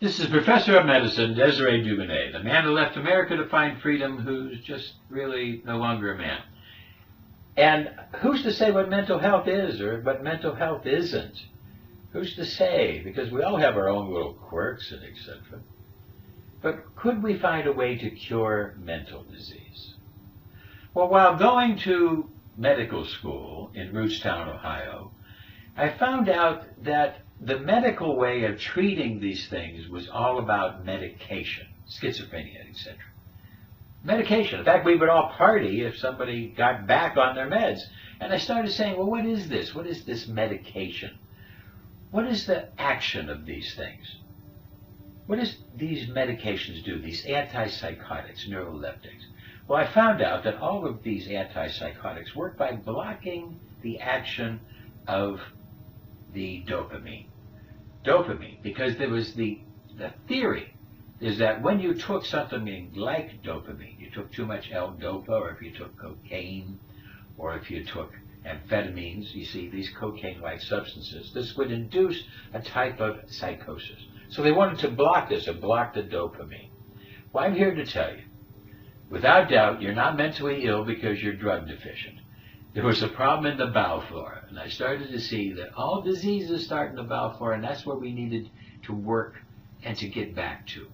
This is Professor of Medicine, Desiree Dubonnet, the man who left America to find freedom, who's just really no longer a man. And who's to say what mental health is or what mental health isn't? Who's to say? Because we all have our own little quirks and etc. But could we find a way to cure mental disease? Well, while going to medical school in Rootstown, Ohio, I found out that the medical way of treating these things was all about medication, schizophrenia, etc. Medication. In fact, we would all party if somebody got back on their meds. And I started saying, well, what is this? What is this medication? What is the action of these things? What does these medications do, these antipsychotics, neuroleptics? Well, I found out that all of these antipsychotics work by blocking the action of the dopamine. Because there was the theory is that when you took something like dopamine, you took too much L-dopa, or if you took cocaine, or if you took amphetamines, you see, these cocaine-like substances, this would induce a type of psychosis. So they wanted to block this, or block the dopamine. Well, I'm here to tell you, without doubt, you're not mentally ill because you're drug deficient. There was a problem in the bowel flora, and I started to see that all diseases start in the bowel flora, and that's where we needed to work and to get back to.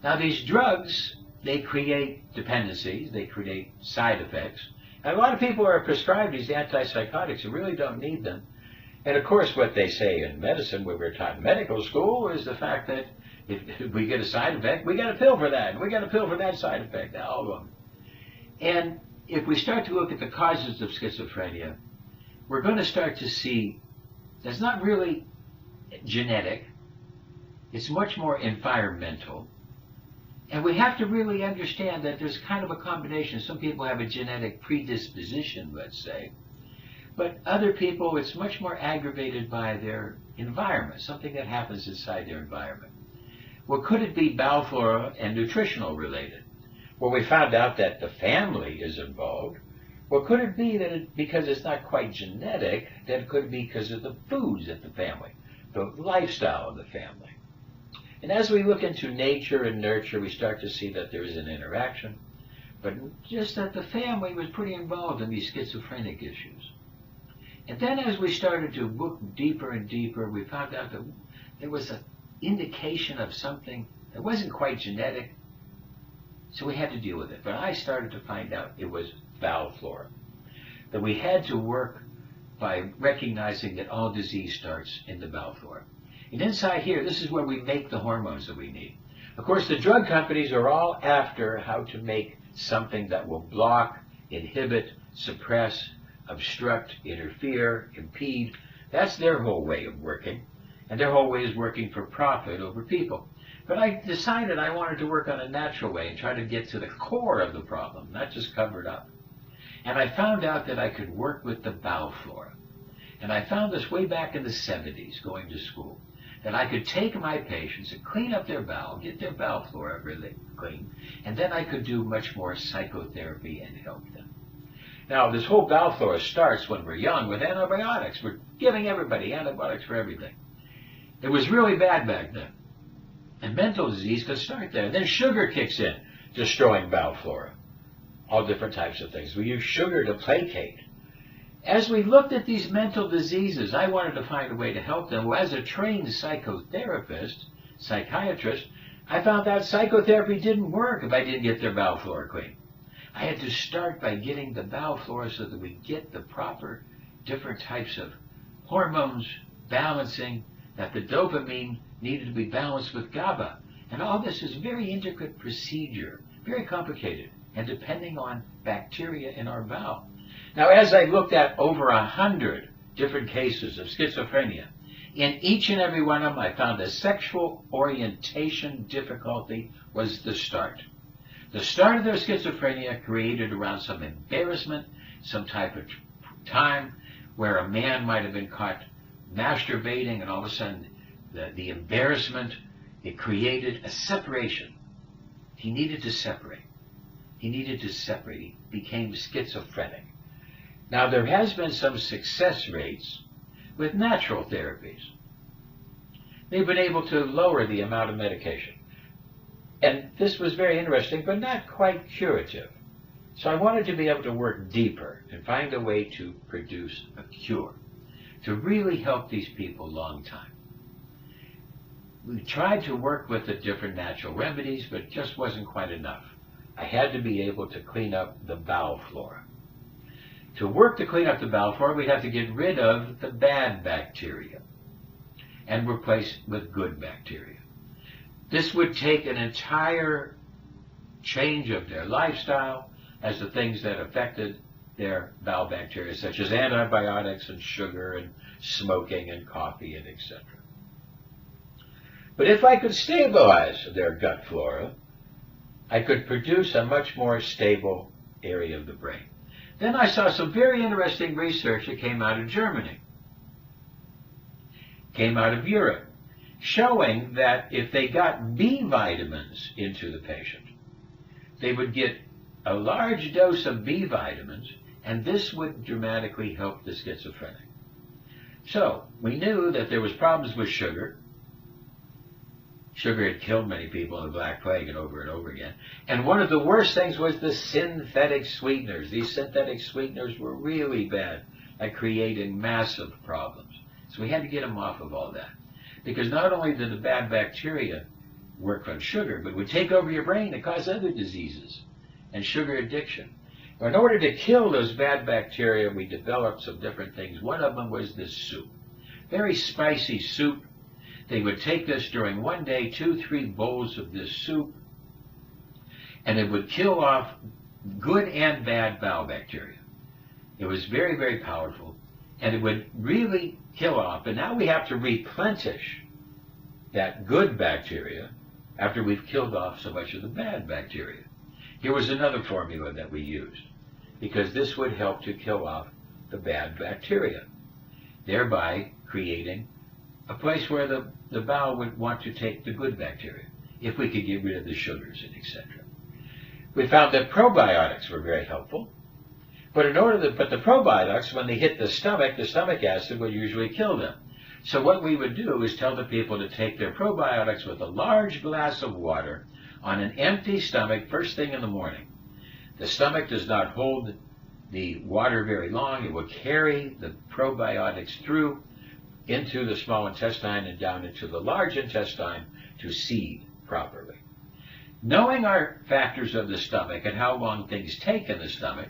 Now, these drugs, they create dependencies, they create side effects, and a lot of people are prescribed these antipsychotics who really don't need them. And of course, what they say in medicine, when we're taught in medical school, is the fact that if we get a side effect, we got a pill for that, and we got a pill for that side effect, all of them. And if we start to look at the causes of schizophrenia, we're going to start to see that's not really genetic. It's much more environmental. And we have to really understand that there's kind of a combination. Some people have a genetic predisposition, let's say. But other people, it's much more aggravated by their environment, something that happens inside their environment. Well, could it be bowel flora and nutritional related? Well, we found out that the family is involved. Well, could it be that because it's not quite genetic, that it could be because of the foods at the family, the lifestyle of the family? And as we look into nature and nurture, we start to see that there is an interaction, but just that the family was pretty involved in these schizophrenic issues. And then as we started to look deeper and deeper, we found out that there was an indication of something that wasn't quite genetic, so we had to deal with it. But I started to find out it was bowel flora, that we had to work by recognizing that all disease starts in the bowel flora. And inside here, this is where we make the hormones that we need. Of course, the drug companies are all after how to make something that will block, inhibit, suppress, obstruct, interfere, impede. That's their whole way of working. And their whole way is working for profit over people. But I decided I wanted to work on a natural way and try to get to the core of the problem, not just cover it up. And I found out that I could work with the bowel flora. And I found this way back in the 70s, going to school, that I could take my patients and clean up their bowel, get their bowel flora really clean, and then I could do much more psychotherapy and help them. Now, this whole bowel flora starts when we're young with antibiotics. We're giving everybody antibiotics for everything. It was really bad back then. And mental disease could start there. Then sugar kicks in, destroying bowel flora. All different types of things. We use sugar to placate. As we looked at these mental diseases, I wanted to find a way to help them. Well, as a trained psychotherapist, psychiatrist, I found out psychotherapy didn't work if I didn't get their bowel flora clean. I had to start by getting the bowel flora so that we get the proper different types of hormones balancing, that the dopamine needed to be balanced with GABA. And all this is very intricate procedure, very complicated, and depending on bacteria in our bowel. Now, as I looked at over 100 different cases of schizophrenia, in each and every one of them, I found a sexual orientation difficulty was the start. The start of their schizophrenia created around some embarrassment, some type of time where a man might have been caught masturbating, and all of a sudden the embarrassment, it created a separation. He needed to separate. He needed to separate. He became schizophrenic. Now, there has been some success rates with natural therapies. they've been able to lower the amount of medication. And this was very interesting, but not quite curative. So I wanted to be able to work deeper and find a way to produce a cure, to really help these people long time. We tried to work with the different natural remedies, but it just wasn't quite enough. I had to be able to clean up the bowel flora. To work to clean up the bowel flora, we'd have to get rid of the bad bacteria and replace with good bacteria. This would take an entire change of their lifestyle as the things that affected their bowel bacteria, such as antibiotics and sugar and smoking and coffee and etc. But if I could stabilize their gut flora, I could produce a much more stable area of the brain. Then I saw some very interesting research that came out of Germany, came out of Europe, showing that if they got B vitamins into the patient, they would get a large dose of B vitamins, and this would dramatically help the schizophrenic. So we knew that there was problems with sugar. Sugar had killed many people in the Black Plague and over again. And one of the worst things was the synthetic sweeteners. These synthetic sweeteners were really bad at creating massive problems. So we had to get them off of all that. Because not only did the bad bacteria work on sugar, but it would take over your brain and cause other diseases and sugar addiction. In order to kill those bad bacteria, we developed some different things. One of them was this soup. Very spicy soup. They would take this during one day, 2-3 bowls of this soup, and it would kill off good and bad bowel bacteria. It was very, very powerful, and it would really kill off. And now we have to replenish that good bacteria after we've killed off so much of the bad bacteria. Here was another formula that we used, because this would help to kill off the bad bacteria, thereby creating a place where the bowel would want to take the good bacteria, if we could get rid of the sugars and etc. We found that probiotics were very helpful, but the probiotics, when they hit the stomach acid would usually kill them. So what we would do is tell the people to take their probiotics with a large glass of water on an empty stomach first thing in the morning. The stomach does not hold the water very long. It will carry the probiotics through into the small intestine and down into the large intestine to seed properly. Knowing our factors of the stomach and how long things take in the stomach,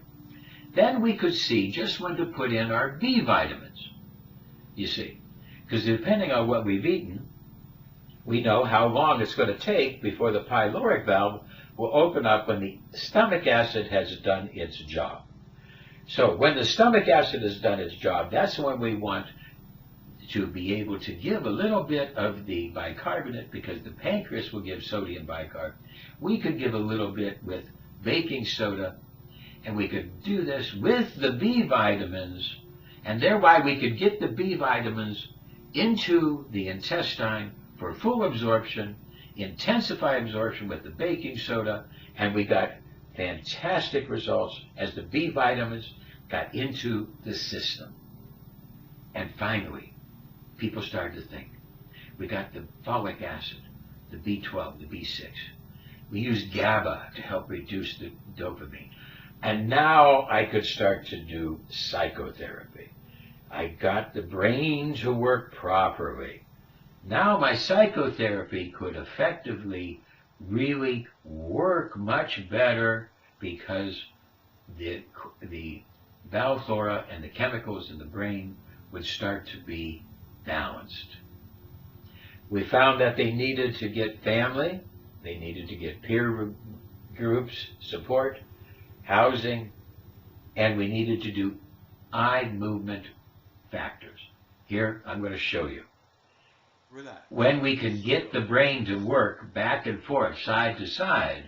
then we could see just when to put in our B vitamins, you see. Because depending on what we've eaten, we know how long it's going to take before the pyloric valve will open up when the stomach acid has done its job. So when the stomach acid has done its job, that's when we want to be able to give a little bit of the bicarbonate, because the pancreas will give sodium bicarb. We could give a little bit with baking soda, and we could do this with the B vitamins, and thereby we could get the B vitamins into the intestine for full absorption, intensify absorption with the baking soda, and we got fantastic results as the B vitamins got into the system. And finally, people started to think. We got the folic acid, the B12, the B6. We used GABA to help reduce the dopamine. And now I could start to do psychotherapy. I got the brain to work properly. Now my psychotherapy could effectively really work much better, because the bowel flora and the chemicals in the brain would start to be balanced. We found that they needed to get family, they needed to get peer groups, support, housing, and we needed to do eye movement factors. Here, I'm going to show you. When we can get the brain to work back and forth, side to side,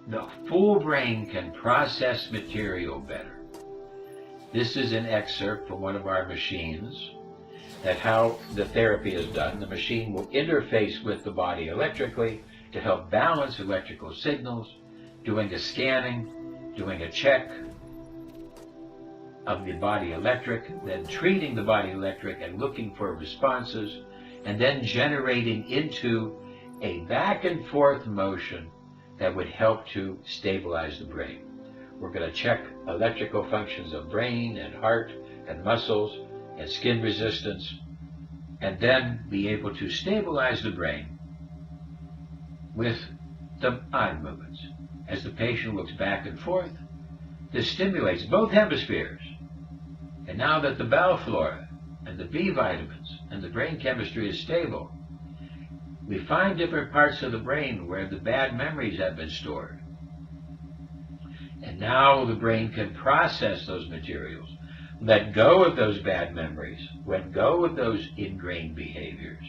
the full brain can process material better. This is an excerpt from one of our machines, that how the therapy is done. The machine will interface with the body electrically to help balance electrical signals, doing a scanning, doing a check of the body electric, then treating the body electric and looking for responses and then generating into a back and forth motion that would help to stabilize the brain. We're going to check electrical functions of brain and heart and muscles and skin resistance, and then be able to stabilize the brain with the eye movements. As the patient looks back and forth, this stimulates both hemispheres. And now that the bowel flora and the B vitamins and the brain chemistry is stable, we find different parts of the brain where the bad memories have been stored. And now the brain can process those materials, let go of those bad memories, let go of those ingrained behaviors,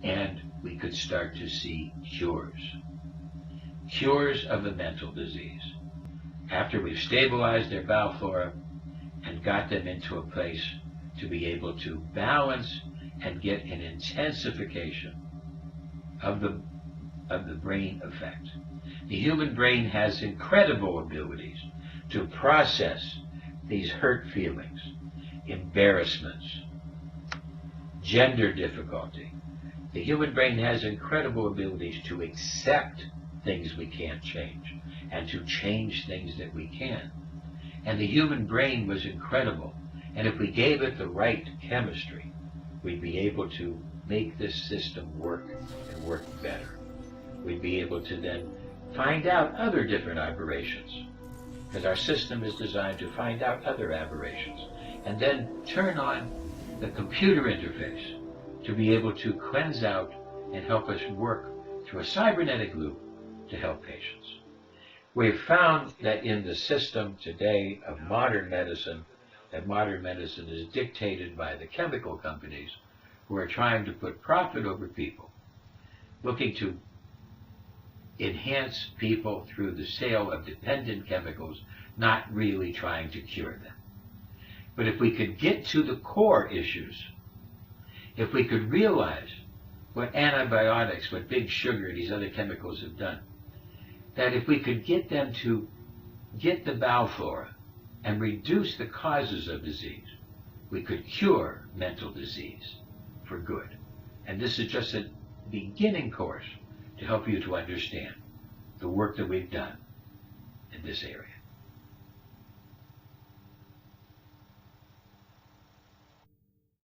and we could start to see cures. Cures of the mental disease. After we've stabilized their bowel flora and got them into a place to be able to balance and get an intensification of the brain effect. The human brain has incredible abilities to process these hurt feelings, embarrassments, gender difficulty. The human brain has incredible abilities to accept things we can't change and to change things that we can. And the human brain was incredible. And if we gave it the right chemistry, we'd be able to make this system work and work better. We'd be able to then find out other different aberrations, because our system is designed to find out other aberrations, and then turn on the computer interface to be able to cleanse out and help us work through a cybernetic loop to help patients. We've found that in the system today of modern medicine, that modern medicine is dictated by the chemical companies who are trying to put profit over people, looking to enhance people through the sale of dependent chemicals, not really trying to cure them. But if we could get to the core issues, if we could realize what antibiotics, what big sugar, these other chemicals have done, that if we could get them to get the bowel flora and reduce the causes of disease, we could cure mental disease for good. And this is just a beginning course to help you to understand the work that we've done in this area.